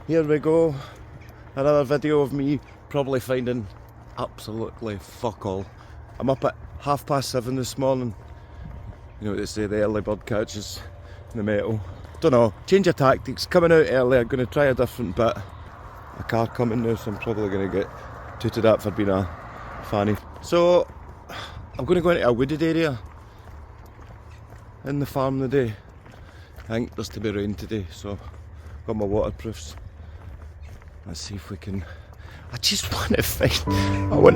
Here we go. Another video of me probably finding absolutely fuck all. I'm up at 7:30 this morning. You know what they say, the early bird catches the metal. Don't know, change of tactics, coming out early, I'm going to try a different bit. A car coming now, so I'm probably going to get tooted at for being a fanny. So, I'm going to go into a wooded area in the farm today. I think there's to be rain today, so got my waterproofs. Let's see if we can. I just want to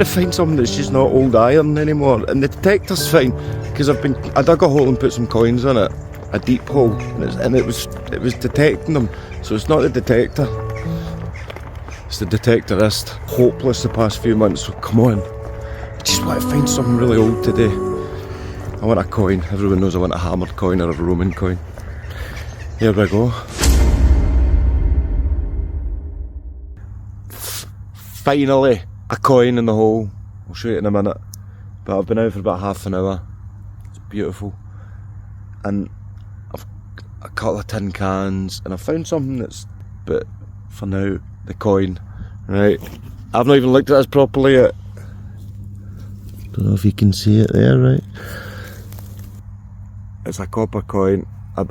find something that's just not old iron anymore. And the detector's fine because I dug a hole and put some coins in it, a deep hole, and it was detecting them. So it's not the detector, it's the detectorist. Hopeless the past few months. So come on, I just want to find something really old today. I want a coin. Everyone knows I want a hammered coin or a Roman coin. Here we go. Finally, a coin in the hole. I'll show you in a minute. But I've been out for about half an hour. It's beautiful. And I've a couple of tin cans, and I found something that's, but for now, the coin. Right. I've not even looked at this properly yet. Don't know if you can see it there, right? It's a copper coin. I'm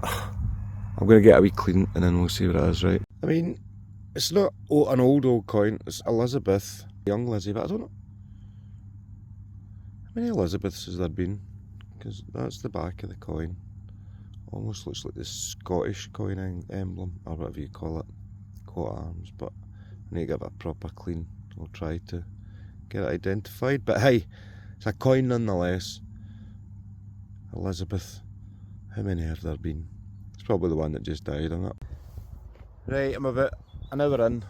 going to get a wee clean and then we'll see what it is, right? I mean, it's not an old coin, it's Elizabeth, young Lizzie, but I don't know. How many Elizabeths has there been? Because that's the back of the coin. Almost looks like the Scottish coin emblem, or whatever you call it. Coat of arms, but I need to give it a proper clean. I'll try to get it identified. But hey, it's a coin nonetheless. Elizabeth. How many have there been? It's probably the one that just died, isn't it? Right, I'm about an hour in,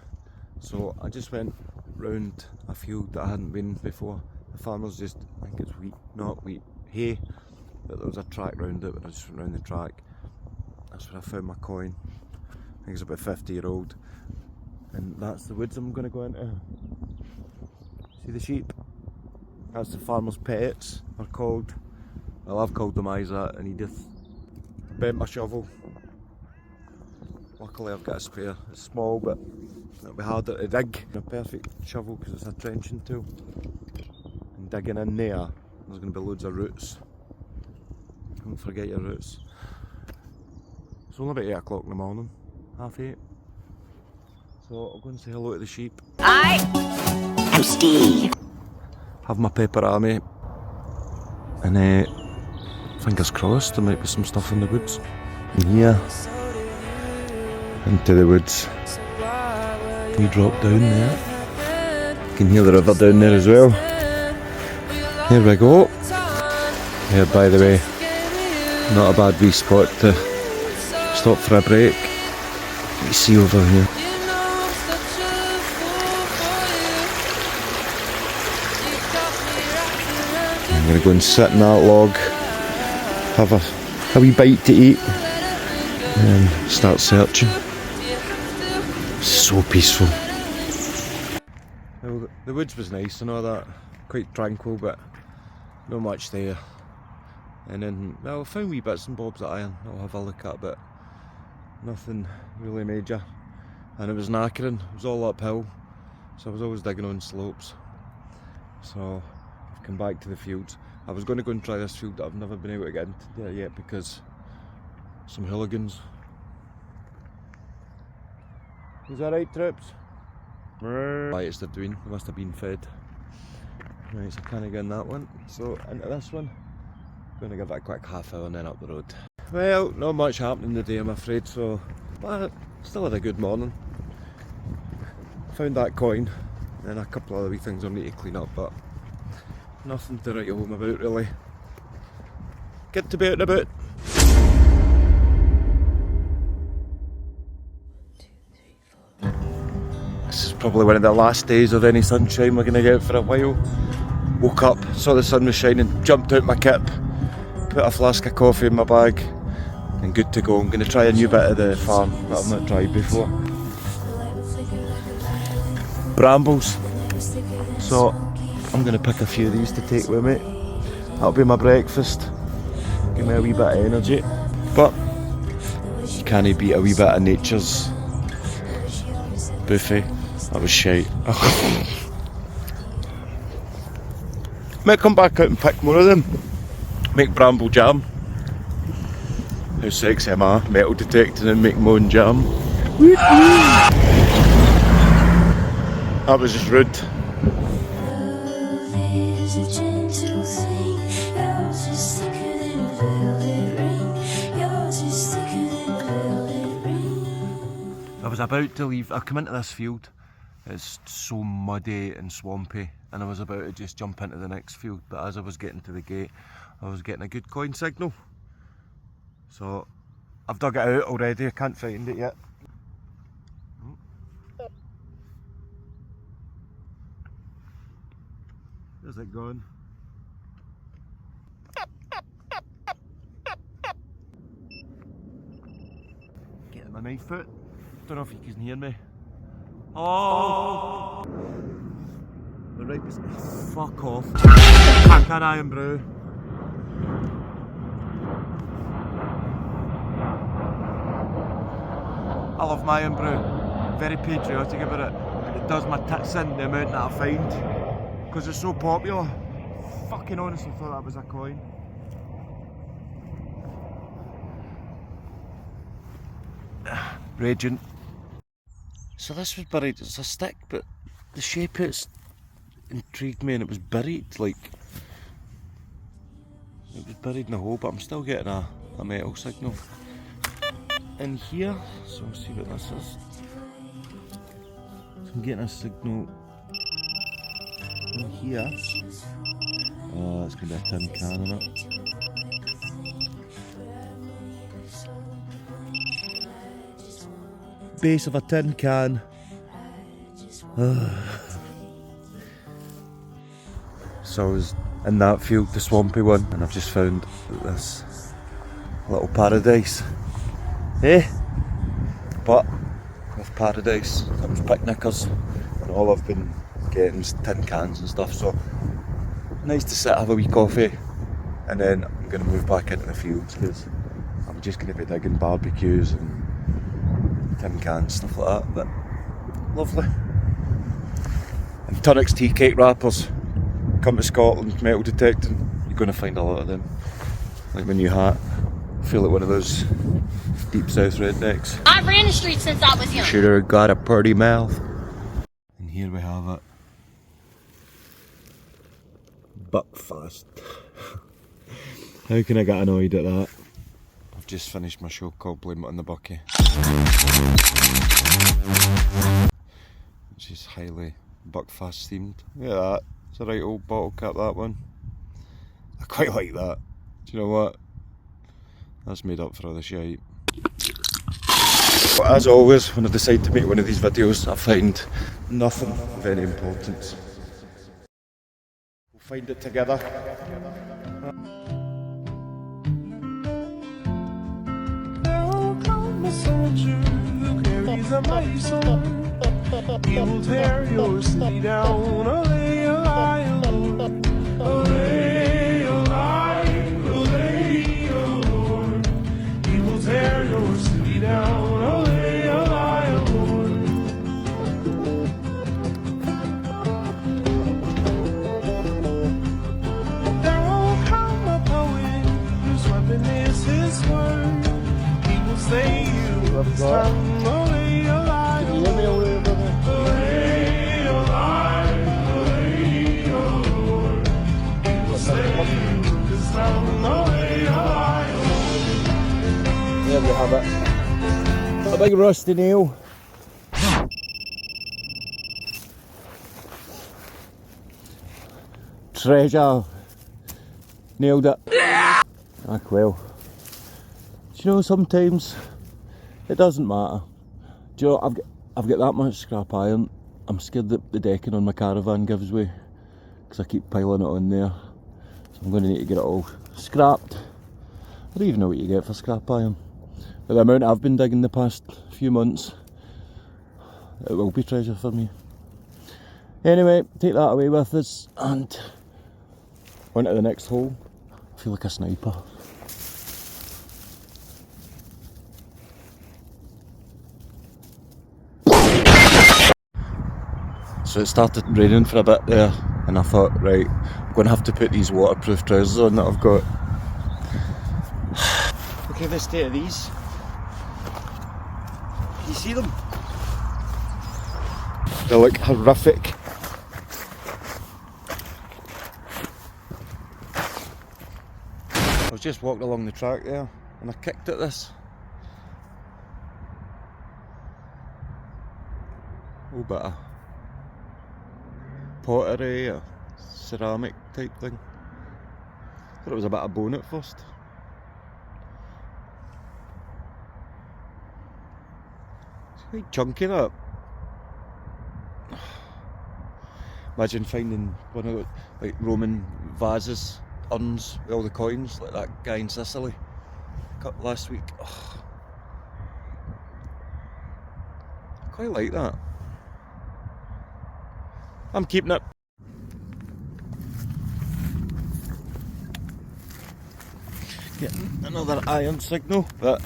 so I just went round a field that I hadn't been before. The farmers just, I think it's wheat, not wheat, hay, but there was a track round it, but I just went round the track. That's where I found my coin. I think it's about 50-year-old, and that's the woods I'm going to go into. See the sheep? That's the farmer's pets, they're called. Well, I've called them Isaac and Edith. Bent my shovel. Luckily I've got a spare. It's small, but it'll be harder to dig. A perfect shovel because it's a trenching tool. And digging in there, there's going to be loads of roots. Don't forget your roots. It's only about 8 o'clock in the morning, 7:30. So I'll go and say hello to the sheep. I am Steve. Have my pepperami. And fingers crossed, there might be some stuff in the woods. Yeah. Into the woods. We drop down there. You can hear the river down there as well. Here we go. Here, by the way, not a bad wee spot to stop for a break. You see over here. I'm going to go and sit in that log, have a wee bite to eat, and start searching. So peaceful. Well, the woods was nice and all that, quite tranquil, but not much there. And then, well, I found wee bits and bobs of iron I'll have a look at, but nothing really major. And it was knackering, it was all uphill, so I was always digging on slopes. So I've come back to the fields. I was going to go and try this field that I've never been able to get into there yet because some hooligans. Is that right, troops? Right, they're doing. They must have been fed. Right, so I can't get in that one. So into this one. Going to give it a quick half hour and then up the road. Well, not much happening today, I'm afraid. So, but still had a good morning. Found that coin, and a couple of other wee things I need to clean up, but nothing to write home about really. Get to be out and about. This is probably one of the last days of any sunshine we're going to get out for a while. Woke up, saw the sun was shining, jumped out my kip, put a flask of coffee in my bag, and good to go. I'm going to try a new bit of the farm that I've not tried before. Brambles. So I'm going to pick a few of these to take with me. That'll be my breakfast. Give me a wee bit of energy. But you can't beat a wee bit of nature's Buffet. That was shite. Might come back out and pick more of them. Make bramble jam. How sexy am I? Metal detecting and make my own jam. That was just rude. I was about to leave. I come into this field. It's so muddy and swampy, and I was about to just jump into the next field, but as I was getting to the gate I was getting a good coin signal, so I've dug it out already. I can't find it yet. Where's it gone? Getting my knife out. Don't know if you can hear me. Oh! The right is fuck off. I can't iron brew. I love my iron brew. Very patriotic about it. And it does my tits in the amount that I find. Because it's so popular. Fucking honestly thought that was a coin. Raging. So this was buried, it's a stick, but the shape it's intrigued me, and it was buried, like, it was buried in a hole, but I'm still getting a metal signal in here, so we'll see what this is. So I'm getting a signal in here. Oh, it's going to be a tin can in it. Base of a tin can. So I was in that field, the swampy one, and I've just found this little paradise. Eh? But with paradise comes picnickers, and all I've been getting is tin cans and stuff, so nice to sit, have a wee coffee, and then I'm going to move back into the fields because I'm just going to be digging barbecues and tin cans, stuff like that, but lovely. And Tunnocks tea cake wrappers, come to Scotland, metal detecting, you're going to find a lot of them. Like my new hat, I feel like one of those deep south rednecks. I've ran the street since I was young. Should've got a pretty mouth. And here we have it. Buckfast. How can I get annoyed at that? I've just finished my show called Blame It on the Bucky, which is highly Buckfast themed. Look at that, it's a right old bottle cap, that one. I quite like that. Do you know what? That's made up for all the shite. As always, when I decide to make one of these videos, I find nothing of any importance. We'll find it together. A mighty sword. He will tear your city down. Olay, olay, Lord. Olay, olay, olay, Lord. He will tear your city down. Olay, olay, Lord. There will come a poet whose weapon is his word. He will say you his tongue. There we have it. A big rusty nail. Treasure. Nailed it. Ah well. Do you know, sometimes it doesn't matter. Do you know, I've got that much scrap iron. I'm scared that the decking on my caravan gives way because I keep piling it on there. So I'm going to need to get it all scrapped. I don't even know what you get for scrap iron. But the amount I've been digging the past few months, it will be treasure for me. Anyway, take that away with us and on to the next hole. I feel like a sniper. So it started raining for a bit there, and I thought, right, I'm going to have to put these waterproof trousers on that I've got. Look at the state of these. Can you see them? They look horrific. I was just walking along the track there, and I kicked at this. Oh, bit of pottery or ceramic type thing. Thought it was a bit of bone at first. It's quite chunky, that. Imagine finding one of the like Roman vases, urns with all the coins, like that guy in Sicily cut last week. Oh. I quite like that. I'm keeping it. Getting another iron signal, but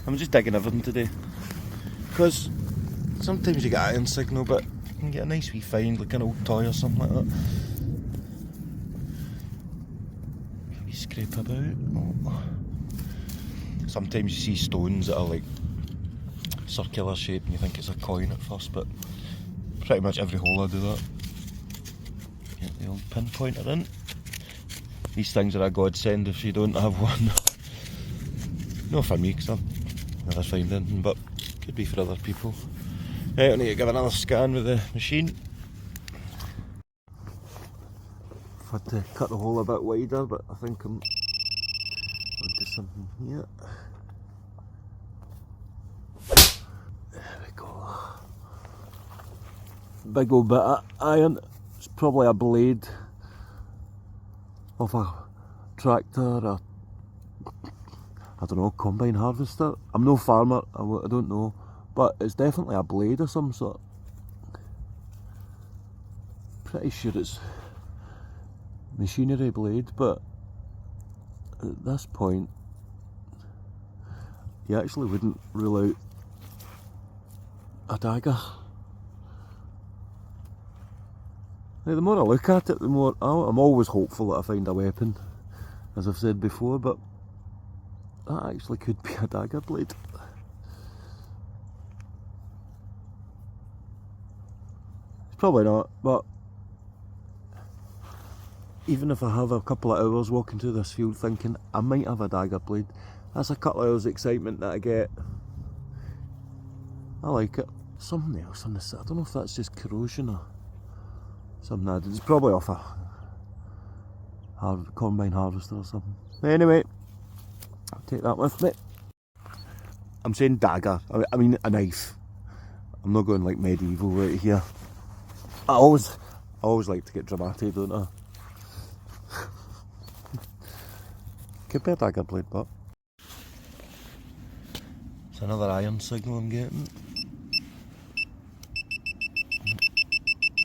I'm just digging everything today. Because sometimes you get iron signal, but you can get a nice wee find, like an old toy or something like that. Can we scrape about? Oh. Sometimes you see stones that are like circular shape and you think it's a coin at first, but pretty much every hole I do that. Get the old pinpointer in. These things are a godsend if you don't have one. Not for me, because I'll never find anything, but could be for other people. Right, I need to give another scan with the machine. I've had to cut the hole a bit wider, but I think I'm onto something here. There we go. Big old bit of iron. It's probably a blade of a tractor or, I don't know, combine harvester. I'm no farmer, I don't know, but it's definitely a blade of some sort. Pretty sure it's machinery blade, but at this point you actually wouldn't rule out a dagger. Now, the more I look at it, the more I'm always hopeful that I find a weapon, as I've said before, but that actually could be a dagger blade. It's probably not, but even if I have a couple of hours walking through this field thinking I might have a dagger blade, that's a couple of hours excitement that I get. I like it. Something else on this, I don't know if that's just corrosion or something added. It's probably off a combine harvester or something. Anyway, I'll take that with me. I'm saying dagger, I mean a knife. I'm not going like medieval right here. I always like to get dramatic, don't I? Could be a dagger blade, but it's another iron signal I'm getting.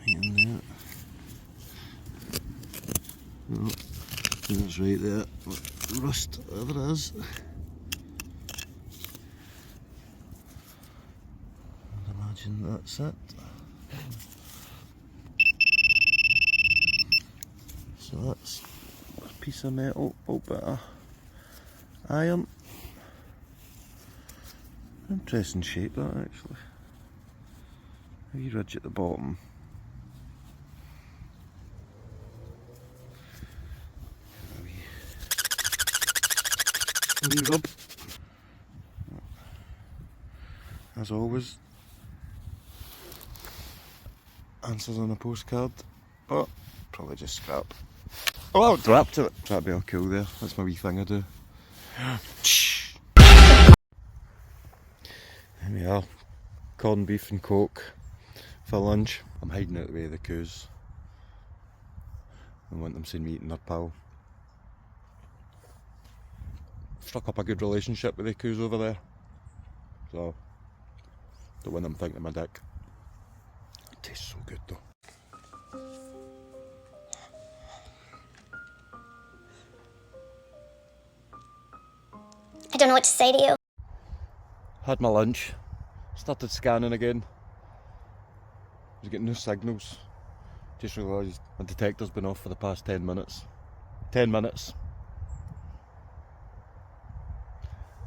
Right in there. Oh, that's right there. Rust, whatever it is. I'd imagine that's it. So that's a piece of metal, oh, bit of iron. Interesting shape that actually. A wee ridge at the bottom. A wee rub. As always. Answers on a postcard, but probably just scrap. Oh, I'll drop to it. That'd be all cool there. That's my wee thing I do. There we are. Corned beef and coke for lunch. I'm hiding out the way of the coos. I want them seeing me eating their pal. Struck up a good relationship with the coos over there. So, don't want them thinking I'm a dick. It tastes so good though. I don't know what to say to you. Had my lunch, started scanning again. He's getting no signals. Just realised my detector's been off for the past 10 minutes. 10 minutes.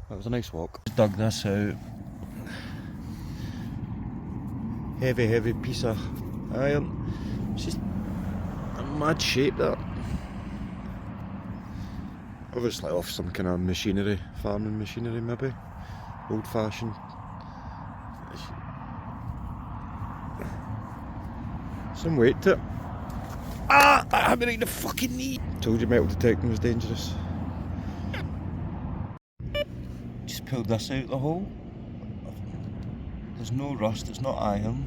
That was a nice walk. Dug this out. Heavy piece of iron. It's just a mad shape, that. Obviously off some kind of machinery, farming machinery maybe. Old fashioned. Some weight to it. Ah! That hit me right in the fucking knee! Told you metal detecting was dangerous. Just pulled this out the hole. There's no rust, it's not iron.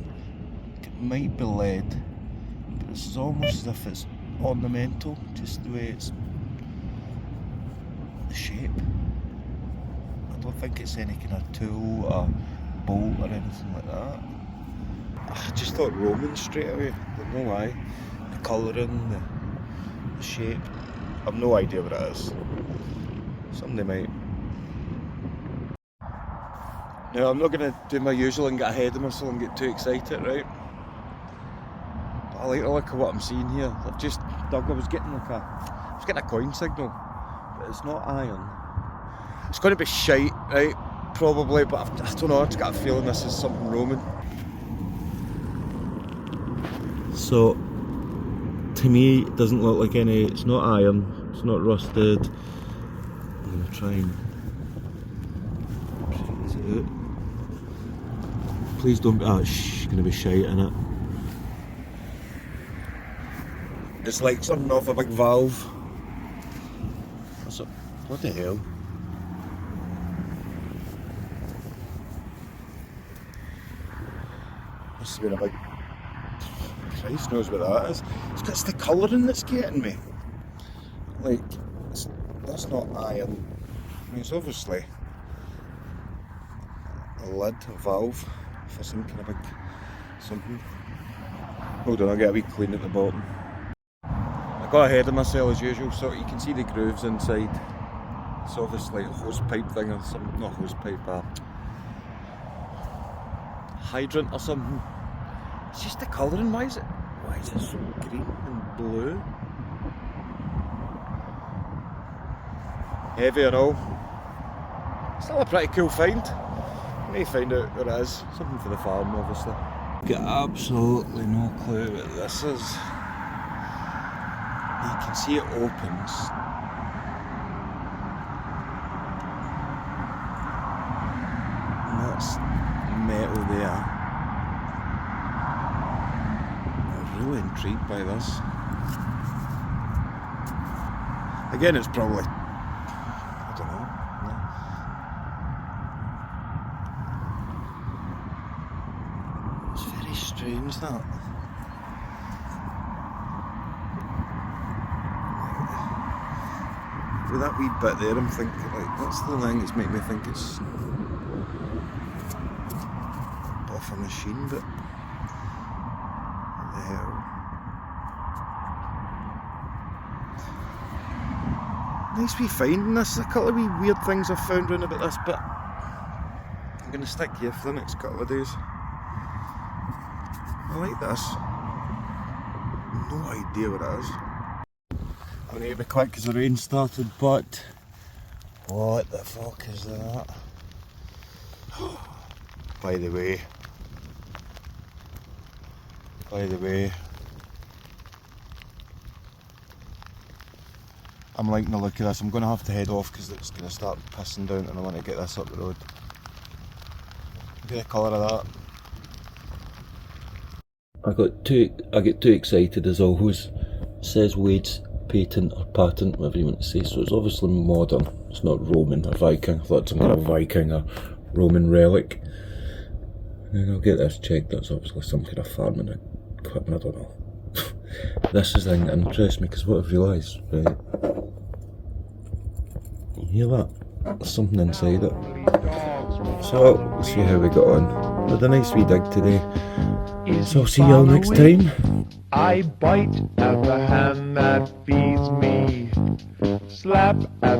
It might be lead, but it's almost as if it's ornamental, just the way it's the shape. I don't think it's any kind of tool or bolt or anything like that. I just thought Roman straight away, don't know why. The colouring, the shape. I've no idea what it is. Somebody might. Now I'm not going to do my usual and get ahead of myself and get too excited, right? But I like to look at what I'm seeing here. I've just dug, I was getting a coin signal, but it's not iron. It's going to be shite, right? Probably, but I don't know, I've just got a feeling this is something Roman. So, to me, it doesn't look like any, it's not iron, it's not rusted. I'm going to try and trace it out. Please don't be, it's going to be shite in it. It's like something off a big valve. What the hell? Must have been a big... Christ knows what that is. It's the colouring that's getting me. Like, that's not iron. I mean, it's obviously a lid, a valve for some kind of big something. Hold on, I'll get a wee clean at the bottom. I got ahead of myself as usual, so you can see the grooves inside. It's obviously a hose pipe thing or something, not hose pipe, a hydrant or something. It's just the colouring, why is it so green and blue? Heavy and all. Still a pretty cool find. I may find out what it is. Something for the farm, obviously. Got absolutely no clue what this is. You can see it opens. And that's metal there. Really intrigued by this. Again, it's probably, I don't know. No. It's very strange, that. With that wee bit there, I'm thinking, like, that's the thing that's making me think it's a bit of a machine, but what the hell? Nice wee finding this. There's a couple of wee weird things I've found around about this, but I'm going to stick here for the next couple of days. I like this. No idea what it is. I need to be quick because the rain started, but what the fuck is that? By the way, I'm liking the look of this. I'm going to have to head off because it's going to start pissing down and I want to get this up the road. Look at the colour of that. I get too excited as always. It says Wade's patent or patent, whatever you want to say, so it's obviously modern. It's not Roman or Viking. I thought it's some kind of Viking or Roman relic. And I'll get this checked. That's obviously some kind of farming equipment, I don't know. This is the thing that interests me because what I've realised, right? You hear that? There's something inside it. So, we'll see how we got on. We had a nice wee dig today. So I'll see y'all next time. I bite at the hand that feeds me. Slap at